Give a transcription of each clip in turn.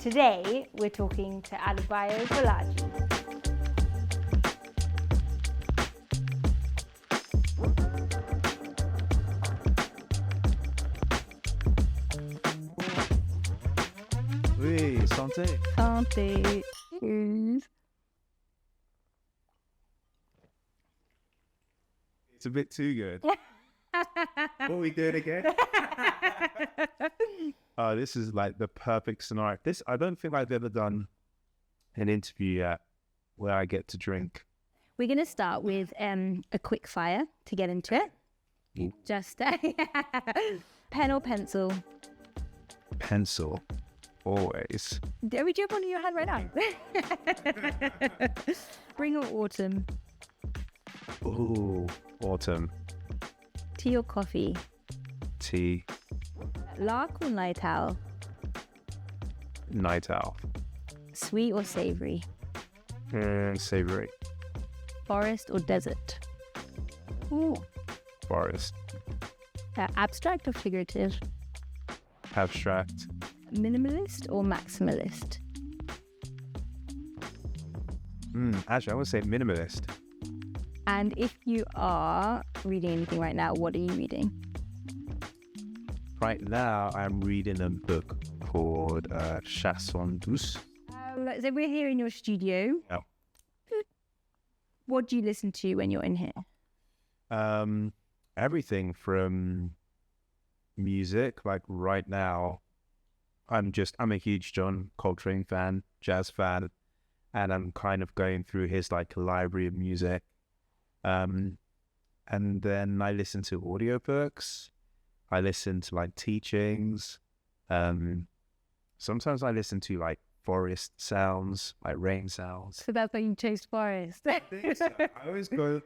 Today we're talking to Adébayo Bolaji. Oui, santé. Santé. Cheers. It's a bit too good. What are we doing again? This is like the perfect scenario. I don't think I've ever done an interview yet where I get to drink. We're going to start with a quick fire to get into it. Just pen or pencil? Pencil, always. Are we jump on your hand right now? Spring or autumn? Ooh, autumn. Tea or coffee? Tea. Lark or night owl? Night owl. Sweet or savoury? Savoury. Forest or desert? Ooh. Forest. Abstract or figurative? Abstract. Minimalist or maximalist? Actually, I would say minimalist. And if you are reading anything right now, what are you reading? Right now, I'm reading a book called Chanson Douce. So we're here in your studio. Yeah. What do you listen to when you're in here? Everything from music. Like right now, I'm a huge John Coltrane fan, jazz fan, and I'm kind of going through his like library of music. And then I listen to audiobooks. I listen to like teachings. Sometimes I listen to like forest sounds, like rain sounds. So that's why you chose forest. I think so. I always go.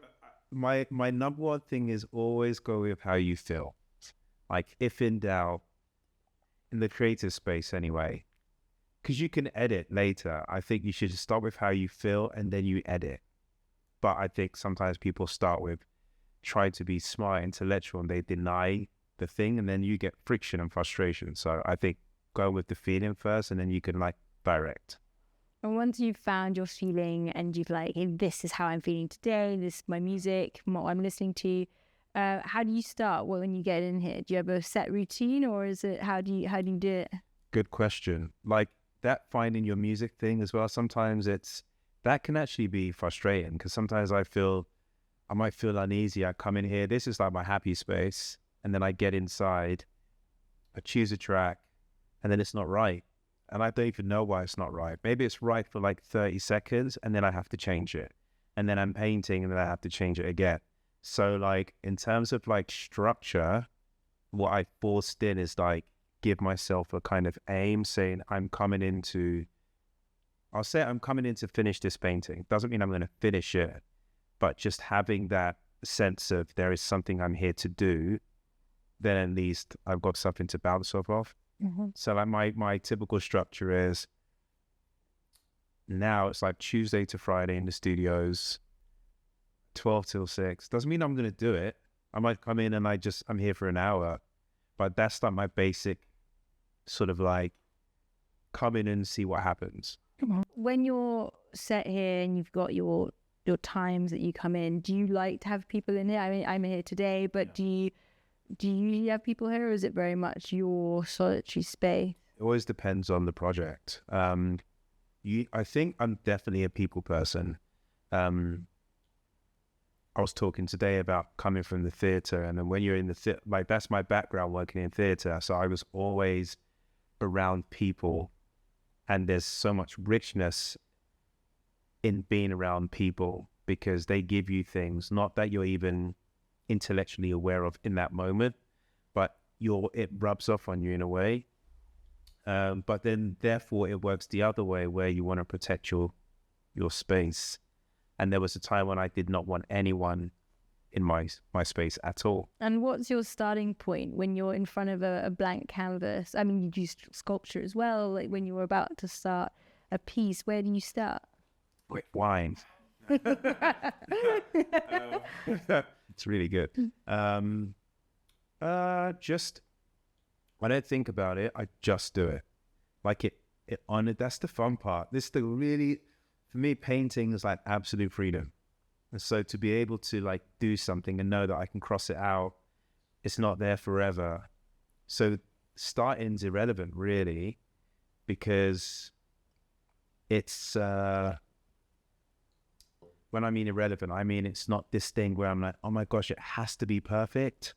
My number one thing is always go with how you feel. Like if in doubt, in the creative space anyway, because you can edit later. I think you should start with how you feel and then you edit. But I think sometimes people start with trying to be smart, intellectual, and they deny the thing, and then you get friction and frustration. So I think go with the feeling first, and then you can like direct. And once you've found your feeling and you've like, hey, this is how I'm feeling today, this is my music, what I'm listening to, how do you start when you get in here? Do you have a set routine, or is it how do you do it? Good question. Like that finding your music thing as well. Sometimes that can actually be frustrating because sometimes I might feel uneasy. I come in here, this is like my happy space, and then I get inside, I choose a track, and then it's not right. And I don't even know why it's not right. Maybe it's right for like 30 seconds, and then I have to change it. And then I'm painting, and then I have to change it again. So like in terms of like structure, what I forced in is like give myself a kind of aim, saying I'm coming in to finish this painting. Doesn't mean I'm going to finish it, but just having that sense of there is something I'm here to do, then at least I've got something to bounce off of. Mm-hmm. So like my typical structure is now it's like Tuesday to Friday in the studios, 12 till 6. Doesn't mean I'm going to do it. I might come in and I'm here for an hour, but that's like my basic sort of like come in and see what happens. When you're set here and you've got your times that you come in, do you like to have people in here? I mean, I'm here today, but do you usually have people here, or is it very much your solitary space? It always depends on the project. I think I'm definitely a people person. I was talking today about coming from the theatre, and then when you're in the theatre, like that's my background working in theatre, so I was always around people. And there's so much richness in being around people because they give you things, not that you're even intellectually aware of in that moment, but it rubs off on you in a way. But then therefore it works the other way where you want to protect your space. And there was a time when I did not want anyone in my space at all. And what's your starting point when you're in front of a blank canvas? I mean, you do sculpture as well. Like when you were about to start a piece, where do you start? With wine. It's really good. Just, I don't think about it. I just do it. Like on it. That's the fun part. For me, painting is like absolute freedom. And so to be able to like do something and know that I can cross it out, it's not there forever. So starting's irrelevant really, because it's, when I mean irrelevant, I mean it's not this thing where I'm like, oh my gosh, it has to be perfect.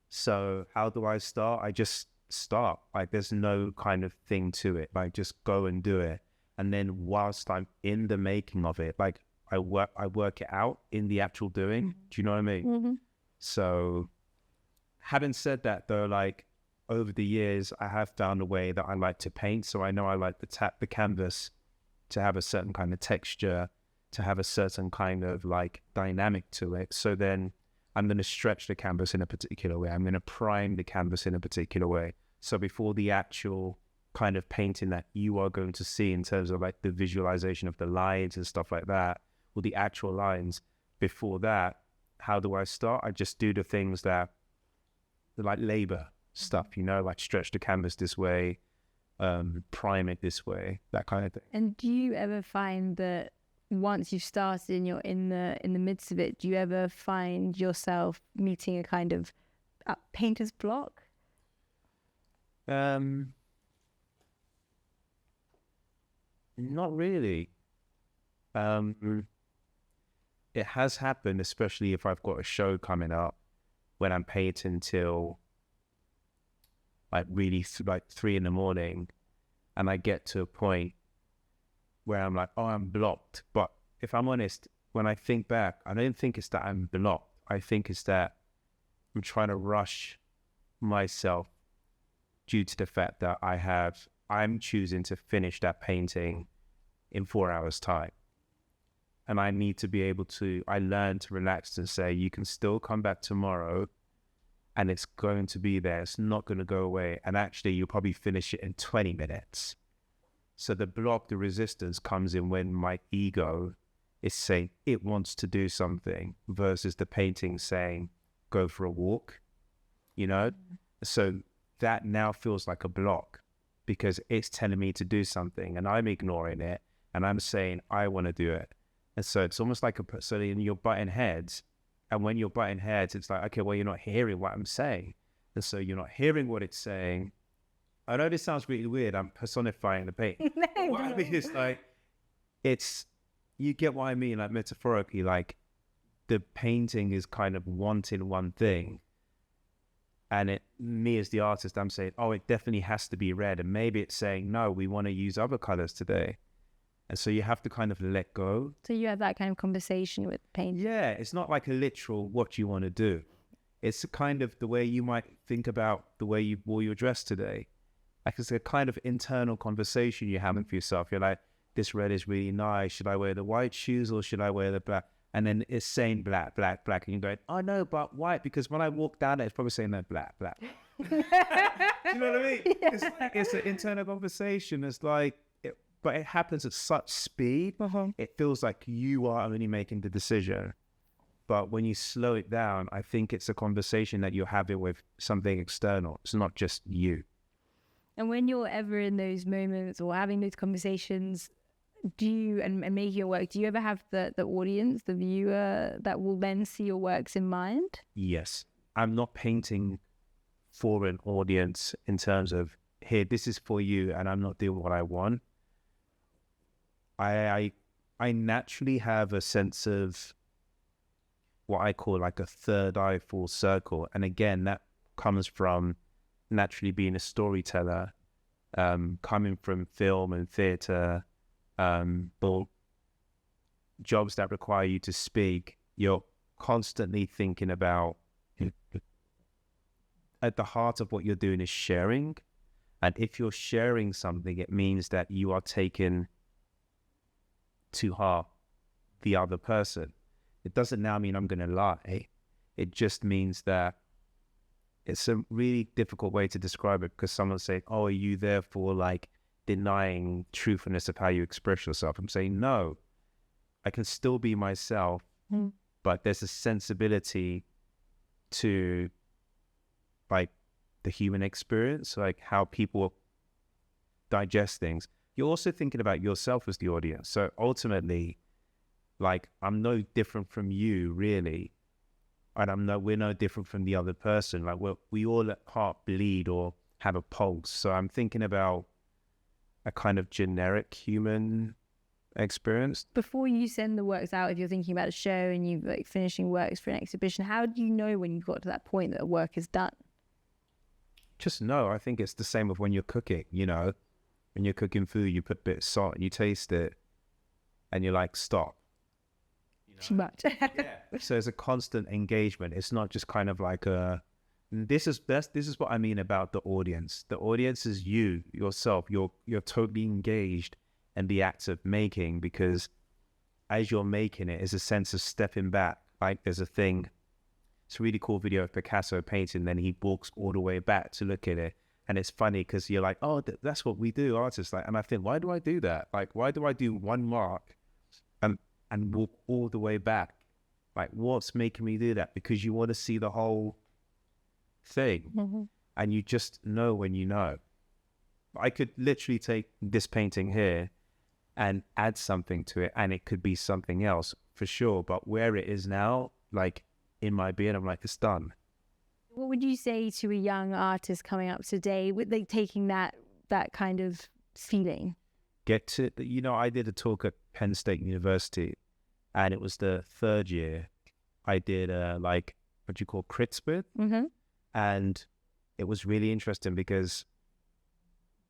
So how do I start? I just start. Like there's no kind of thing to it. Like just go and do it. And then whilst I'm in the making of it, like I work it out in the actual doing. Do you know what I mean? Mm-hmm. So having said that though, like over the years, I have found a way that I like to paint. So I know I like to tap the canvas to have a certain kind of texture, to have a certain kind of like dynamic to it. So then I'm going to stretch the canvas in a particular way. I'm going to prime the canvas in a particular way. So before the actual kind of painting that you are going to see in terms of like the visualization of the lines and stuff like that, or the actual lines, before that, how do I start? I just do the things that like labor stuff, you know, like stretch the canvas this way, prime it this way, that kind of thing. And do you ever find that once you've started and you're in the midst of it, do you ever find yourself meeting a kind of painter's block? Not really. It has happened, especially if I've got a show coming up when I'm painting till like really like 3 a.m, and I get to a point where I'm like, oh, I'm blocked. But if I'm honest, when I think back, I don't think it's that I'm blocked. I think it's that I'm trying to rush myself due to the fact that I'm choosing to finish that painting in 4 hours time. And I need to be able to, I learn to relax and say, you can still come back tomorrow and it's going to be there. It's not going to go away. And actually, you'll probably finish it in 20 minutes. So the block, the resistance comes in when my ego is saying it wants to do something versus the painting saying, go for a walk, you know? So that now feels like a block because it's telling me to do something and I'm ignoring it and I'm saying, I want to do it. And so it's almost like so you're butting heads. And when you're butting heads, it's like, okay, well, you're not hearing what I'm saying. And so you're not hearing what it's saying. I know this sounds really weird. I'm personifying the paint. What I mean is like, you get what I mean, like metaphorically, like the painting is kind of wanting one thing. And me as the artist, I'm saying, oh, it definitely has to be red. And maybe it's saying, no, we want to use other colors today. And so you have to kind of let go. So you have that kind of conversation with paint. Yeah, it's not like a literal what you want to do. It's a kind of the way you might think about the way you wore your dress today. Like it's a kind of internal conversation you're having for yourself. You're like, this red is really nice. Should I wear the white shoes or should I wear the black? And then it's saying black, black, black. And you're going, oh no, but white. Because when I walk down it, it's probably saying that black, black. Do you know what I mean? Yeah. It's an internal conversation. It's like, but it happens at such speed, it feels like you are only making the decision. But when you slow it down, I think it's a conversation that you're having with something external. It's not just you. And when you're ever in those moments or having those conversations, do you, and making your work, do you ever have the audience, the viewer that will then see your works in mind? Yes. I'm not painting for an audience in terms of, here, this is for you, and I'm not doing what I want. I naturally have a sense of what I call like a third eye full circle. And again, that comes from naturally being a storyteller, coming from film and theatre, but jobs that require you to speak. You're constantly thinking about, at the heart of what you're doing is sharing. And if you're sharing something, it means that you are taking to heart the other person. It doesn't now mean I'm going to lie. It just means that it's a really difficult way to describe it because someone's saying, oh, are you therefore like denying truthfulness of how you express yourself? I'm saying, no, I can still be myself, but there's a sensibility to like the human experience, like how people digest things. you're also thinking about yourself as the audience. So ultimately, like, I'm no different from you, really. And we're no different from the other person. Like, we all at heart bleed or have a pulse. So I'm thinking about a kind of generic human experience. Before you send the works out, if you're thinking about a show and you're like finishing works for an exhibition, how do you know when you've got to that point that the work is done? Just know. I think it's the same with when you're cooking, you know. When you're cooking food, you put a bit of salt and you taste it and you're like, stop. Too much. So it's a constant engagement. It's not just kind of like this is what I mean about the audience. The audience is you, yourself. You're totally engaged in the act of making, because as you're making it, is a sense of stepping back. Like, there's a thing, it's a really cool video of Picasso painting, then he walks all the way back to look at it. And it's funny because you're like, oh, that's what we do, artists. Like, and I think, why do I do that? Like, why do I do one mark and walk all the way back? Like, what's making me do that? Because you want to see the whole thing. Mm-hmm. And you just know when you know. I could literally take this painting here and add something to it, and it could be something else for sure. But where it is now, like, in my being, I'm like, it's done. What would you say to a young artist coming up today with like taking that kind of feeling? I did a talk at Penn State University, and it was the third year. I did what do you call crits with? Mm-hmm. And it was really interesting because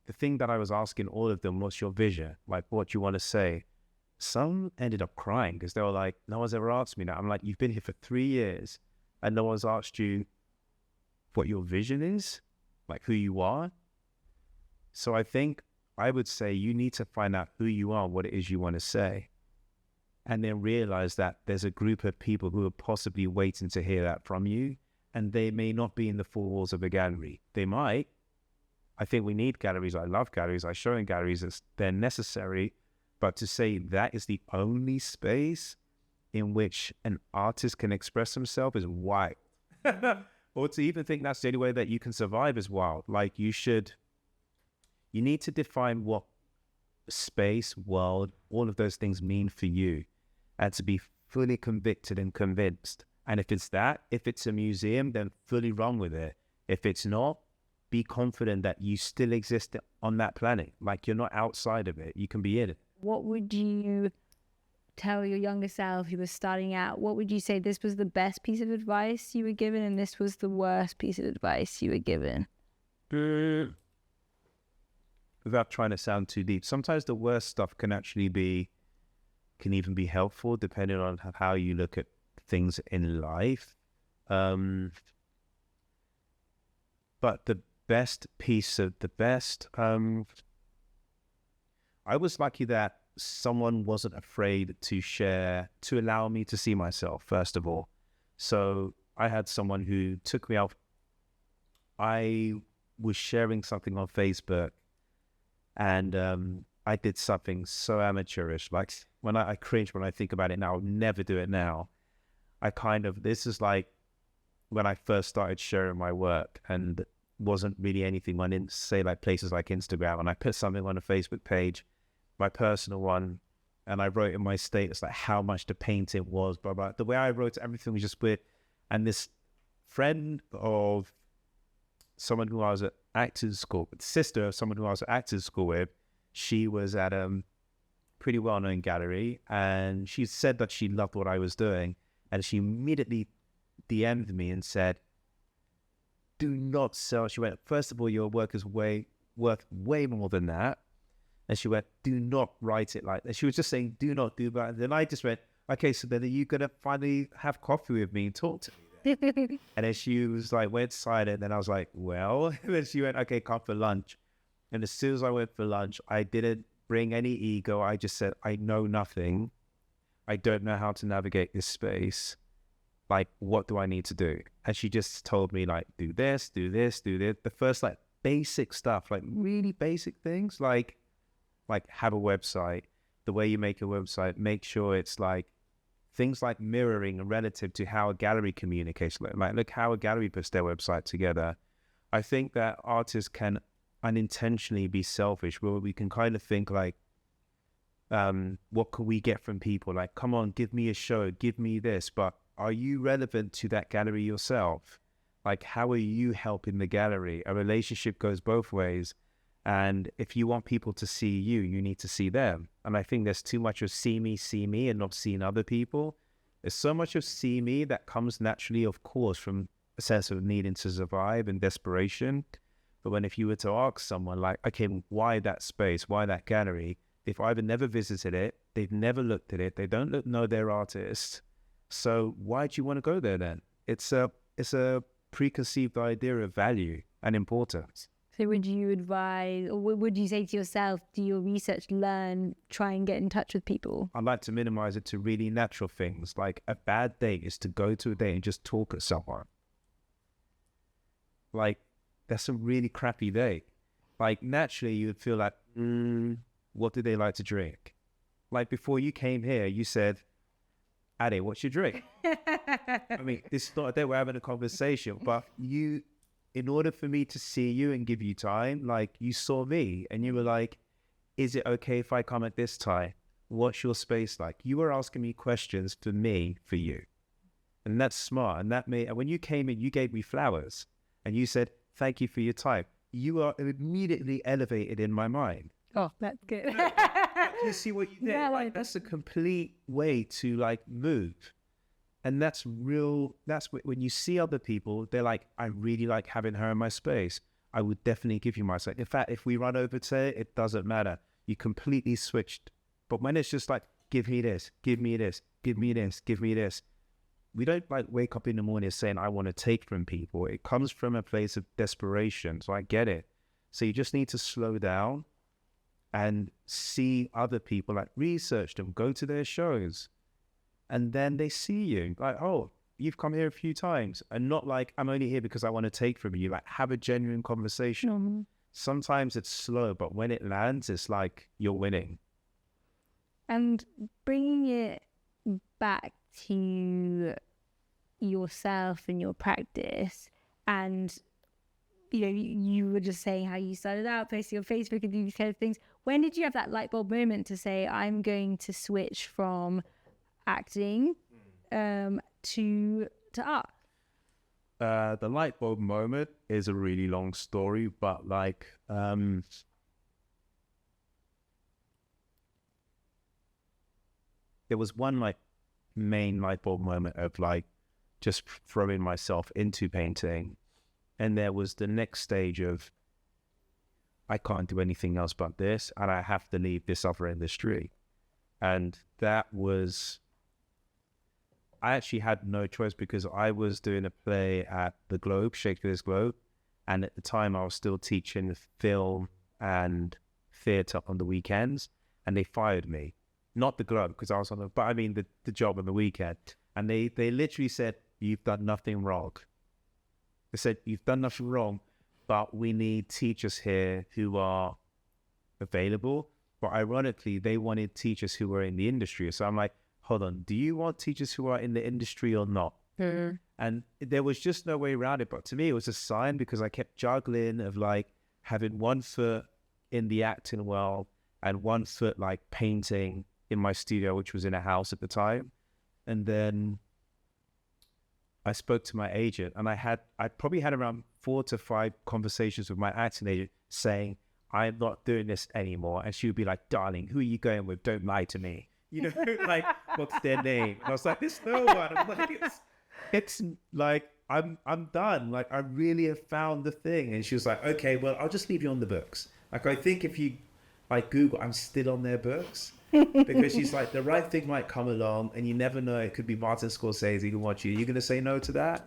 the thing that I was asking all of them, what's your vision? Like, what do you want to say? Some ended up crying because they were like, no one's ever asked me that. I'm like, you've been here for 3 years and no one's asked you what your vision is, like who you are. So I think I would say you need to find out who you are, what it is you want to say, and then realize that there's a group of people who are possibly waiting to hear that from you, and they may not be in the four walls of a gallery. They might. I think we need galleries. I love galleries. I show in galleries. They're necessary. But to say that is the only space in which an artist can express himself is wild. Or to even think that's the only way that you can survive is wild. Like, you need to define what space, world, all of those things mean for you, and to be fully convicted and convinced. And if it's a museum, then fully run with it. If it's not, be confident that you still exist on that planet. Like, you're not outside of it. You can be in it. What would you tell your younger self who was starting out? What would you say this was the best piece of advice you were given and this was the worst piece of advice you were given? Without trying to sound too deep, sometimes the worst stuff can even be helpful depending on how you look at things in life. But the best piece of the best, I was lucky that someone wasn't afraid to allow me to see myself, first of all. So I had someone who took me out. I was sharing something on Facebook, and I did something so amateurish. Like, when I cringe when I think about it now. I'll never do it now. This is like when I first started sharing my work, and wasn't really anything on, say, like places like Instagram, and I put something on a Facebook page, my personal one, and I wrote in my status like how much the painting was, blah, blah. The way I wrote everything was just weird. And this friend of someone who I was at actors school, sister of someone who I was at actors school with, she was at a pretty well-known gallery, and she said that she loved what I was doing, and she immediately DM'd me and said, do not sell. She went, first of all, your work is worth way more than that. And she went, do not write it like that. She was just saying, do not do that. And then I just went, okay, so then are you going to finally have coffee with me and talk to me then? And then she was like, went silent. And I was like, well. And then she went, okay, come for lunch. And as soon as I went for lunch, I didn't bring any ego. I just said, I know nothing. I don't know how to navigate this space. Like, what do I need to do? And she just told me, like, do this, do this, do this. The first, like, basic stuff, like really basic things, like have a website. The way you make a website, make sure it's like things like mirroring relative to how a gallery communicates. Like, look how a gallery puts their website together. I think that artists can unintentionally be selfish, where we can kind of think like, what can we get from people? Like, come on, give me a show, give me this. But are you relevant to that gallery yourself? Like, how are you helping the gallery? A relationship goes both ways. And if you want people to see you, you need to see them. And I think there's too much of see me, and not seeing other people. There's so much of see me that comes naturally, of course, from a sense of needing to survive and desperation. But if you were to ask someone like, okay, why that space? Why that gallery? They've either never visited it, they've never looked at it, they don't know their artist. So why do you want to go there then? It's a preconceived idea of value and importance. So would you advise, or would you say to yourself, do your research, learn, try and get in touch with people? I'd like to minimize it to really natural things. Like a bad day is to go to a date and just talk at someone. Like, that's a really crappy day. Like, naturally, you would feel like, what do they like to drink? Like, before you came here, you said, Ade, what's your drink? I mean, this is not a day we're having a conversation, but you, in order for me to see you and give you time, like, you saw me and you were like, is it okay if I come at this time? What's your space like? You were asking me questions for me, for you. And that's smart. And when you came in, you gave me flowers and you said, thank you for your time. You are immediately elevated in my mind. Oh, that's good. You see what you did? Yeah, like, that's a complete way to like move. And that's real. That's when you see other people, they're like, I really like having her in my space. I would definitely give you my space. In fact, if we run over to it doesn't matter. You completely switched. But when it's just like, give me this, give me this, give me this, give me this. We don't like wake up in the morning saying, I want to take from people. It comes from a place of desperation. So I get it. So you just need to slow down and see other people, like research them, go to their shows. And then they see you like, oh, you've come here a few times. And not like, I'm only here because I want to take from you. Like, have a genuine conversation. Mm-hmm. Sometimes it's slow, but when it lands, it's like you're winning. And bringing it back to yourself and your practice, and you were just saying how you started out posting on Facebook and these kind of things. When did you have that light bulb moment to say, I'm going to switch from acting to art? The light bulb moment is a really long story, but like there was one like main light bulb moment of like just throwing myself into painting, and there was the next stage of I can't do anything else but this, and I have to leave this other industry. And that was, I actually had no choice because I was doing a play at the Globe, Shakespeare's Globe, and at the time I was still teaching film and theatre on the weekends, and they fired me. Not the Globe, because I was on but I mean the job on the weekend. And they literally said, you've done nothing wrong. They said, you've done nothing wrong, but we need teachers here who are available. But ironically, they wanted teachers who were in the industry. So I'm like, hold on, do you want teachers who are in the industry or not? Mm-hmm. And there was just no way around it. But to me, it was a sign because I kept juggling of like having one foot in the acting world and one foot like painting in my studio, which was in a house at the time. And then I spoke to my agent, and I probably had around 4 to 5 conversations with my acting agent saying, I'm not doing this anymore. And she would be like, darling, who are you going with? Don't lie to me. Like, what's their name? And I was like, there's no one. I'm like, it's like, I'm done. Like, I really have found the thing. And she was like, okay, well, I'll just leave you on the books. Like, I think if you like Google, I'm still on their books. Because she's like, the right thing might come along and you never know, it could be Martin Scorsese who wants you. You're going to say no to that?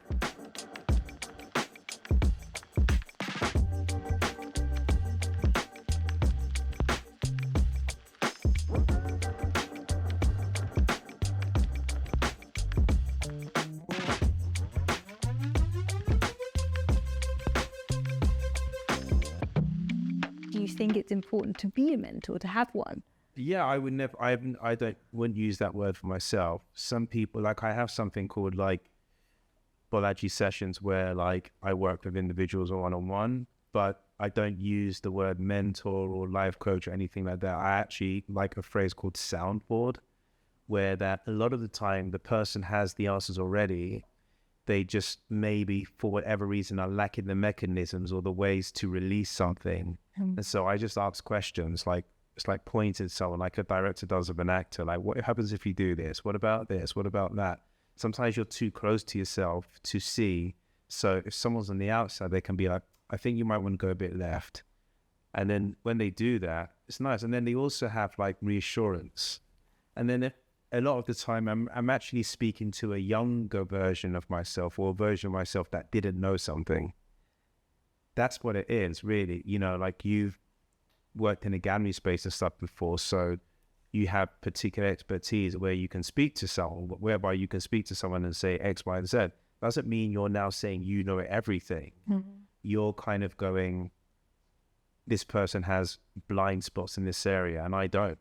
Do you think it's important to be a mentor, to have one? Yeah, I would never, wouldn't use that word for myself. Some people, like I have something called like Bolaji sessions where like I work with individuals one-on-one, but I don't use the word mentor or life coach or anything like that. I actually like a phrase called soundboard, where that a lot of the time the person has the answers already. They just maybe for whatever reason are lacking the mechanisms or the ways to release something. And so I just ask questions, like it's like pointing at someone, like a director does of an actor, like what happens if you do this? What about this? What about that? Sometimes you're too close to yourself to see. So if someone's on the outside, they can be like, I think you might want to go a bit left. And then when they do that, it's nice. And then they also have like reassurance. And then a lot of the time I'm actually speaking to a younger version of myself, or a version of myself that didn't know something. That's what it is, really. You know, like you've worked in a gallery space and stuff before, so you have particular expertise where you can speak to someone, whereby you can speak to someone and say X, Y, and Z. Doesn't mean you're now saying you know everything. You're kind of going, this person has blind spots in this area and I don't.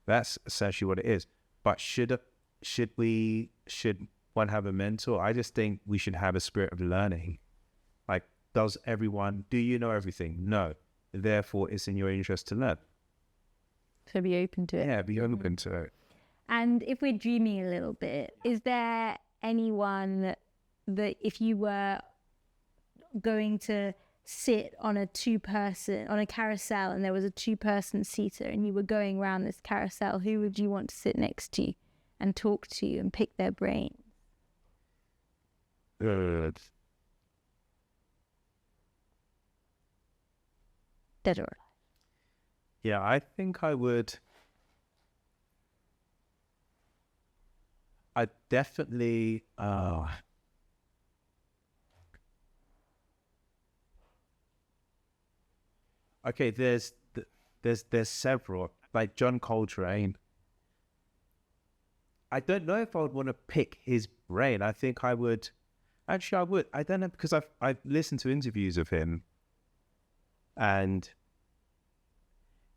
That's essentially what it is. But should one have a mentor? I just think we should have a spirit of learning. Like, do you know everything? No. Therefore, it's in your interest to learn. So be open to it. Yeah, be open to it. And if we're dreaming a little bit, is there anyone that if you were going to sit on a carousel and there was a 2-person seater and you were going around this carousel, who would you want to sit next to you and talk to you and pick their brain? Good. Dead or alive? Yeah, I think I would. I definitely. Okay, there's several, like John Coltrane. I don't know if I would want to pick his brain. I think I would. Actually, I would. I don't know, because I've listened to interviews of him, and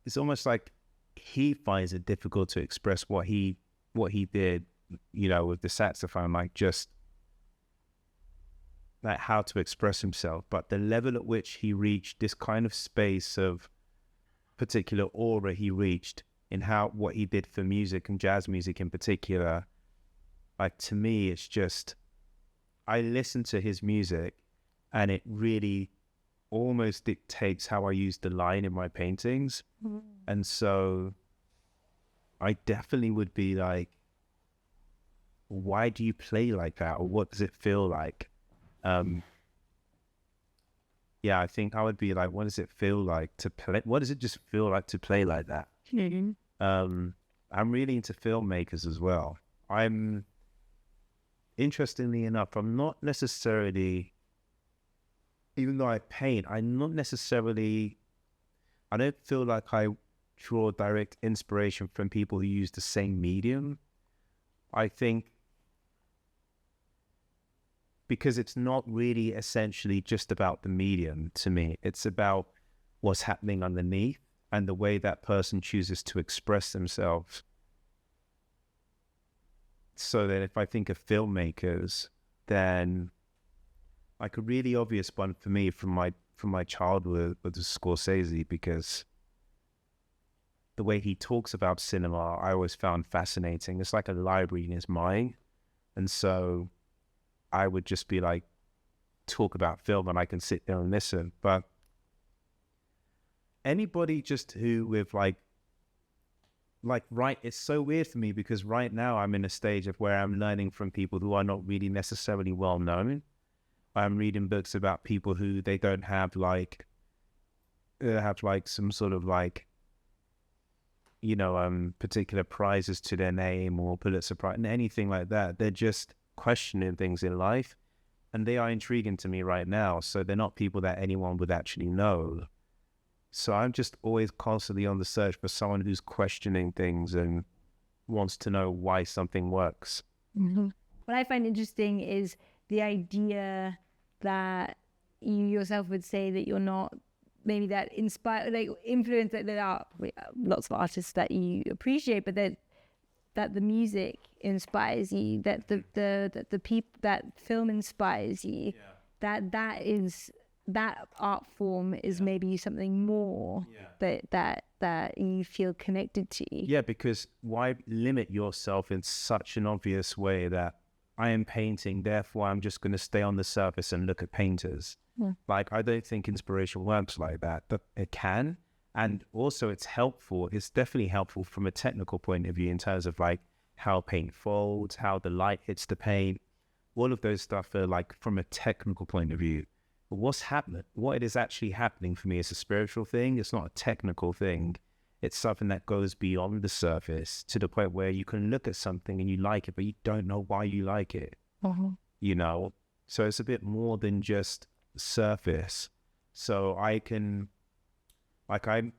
it's almost like he finds it difficult to express what he did, you know, with the saxophone, like just like how to express himself. But the level at which he reached this kind of space of particular aura he reached in what he did for music and jazz music in particular, like to me, it's just, I listen to his music and it really almost dictates how I use the line in my paintings. And so I definitely would be like, why do you play like that? Or what does it feel like? Yeah, I think I would be like, what does it feel like to play? What does it just feel like to play like that? I'm really into filmmakers as well. Interestingly enough, I'm not necessarily, even though I paint, I don't feel like I draw direct inspiration from people who use the same medium. I think because it's not really essentially just about the medium to me. It's about what's happening underneath and the way that person chooses to express themselves. So that if I think of filmmakers, then like a really obvious one for me from my childhood was Scorsese, because the way he talks about cinema, I always found fascinating. It's like a library in his mind. And so I would just be like, talk about film and I can sit there and listen. But anybody just who with right, it's so weird for me because right now I'm in a stage of where I'm learning from people who are not really necessarily well known. I'm reading books about people who they don't have like some sort of like, you know, particular prizes to their name or Pulitzer Prize and anything like that. They're just questioning things in life, and they are intriguing to me right now. So they're not people that anyone would actually know. So I'm just always constantly on the search for someone who's questioning things and wants to know why something works. What I find interesting is the idea that you yourself would say that you're not maybe that inspired, like influence, that there are lots of artists that you appreciate, but that the music inspires you, that the people, that film inspires you, that is that art form is maybe something more that you feel connected to. Yeah, because why limit yourself in such an obvious way that I am painting, therefore I'm just going to stay on the surface and look at painters. Like, I don't think inspiration works like that, but it can. And also it's helpful. It's definitely helpful from a technical point of view in terms of like how paint folds, how the light hits the paint. All of those stuff are like from a technical point of view. But what it is actually happening for me is a spiritual thing. It's not a technical thing. It's something that goes beyond the surface to the point where you can look at something and you like it, but you don't know why you like it. You know? So it's a bit more than just surface. So I can, like, I'm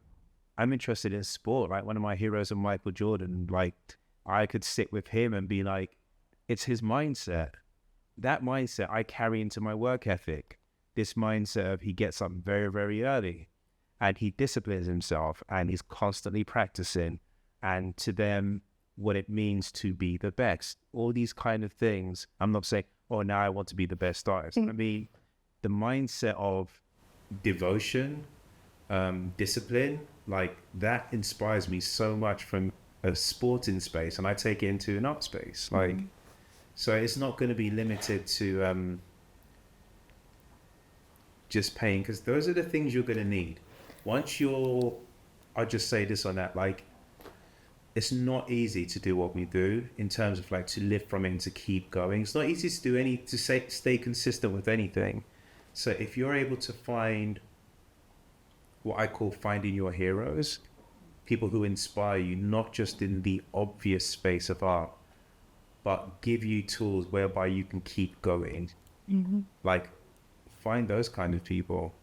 interested in sport. Like, one of my heroes is Michael Jordan. Like, I could sit with him and be like, it's his mindset. That mindset I carry into my work ethic. This mindset of he gets up very, very early and he disciplines himself and he's constantly practicing, and to them, what it means to be the best. All these kind of things. I'm not saying, oh, now I want to be the best artist. I mean, the mindset of devotion, discipline, like that inspires me so much from a sporting space, and I take it into an art space. Like, so it's not going to be limited to just paying, because those are the things you're going to need. Once you're, I'll just say this on that, like, it's not easy to do what we do in terms of like to live from it and to keep going. It's not easy to do stay consistent with anything. So if you're able to find what I call finding your heroes, people who inspire you, not just in the obvious space of art, but give you tools whereby you can keep going. Like, find those kind of people.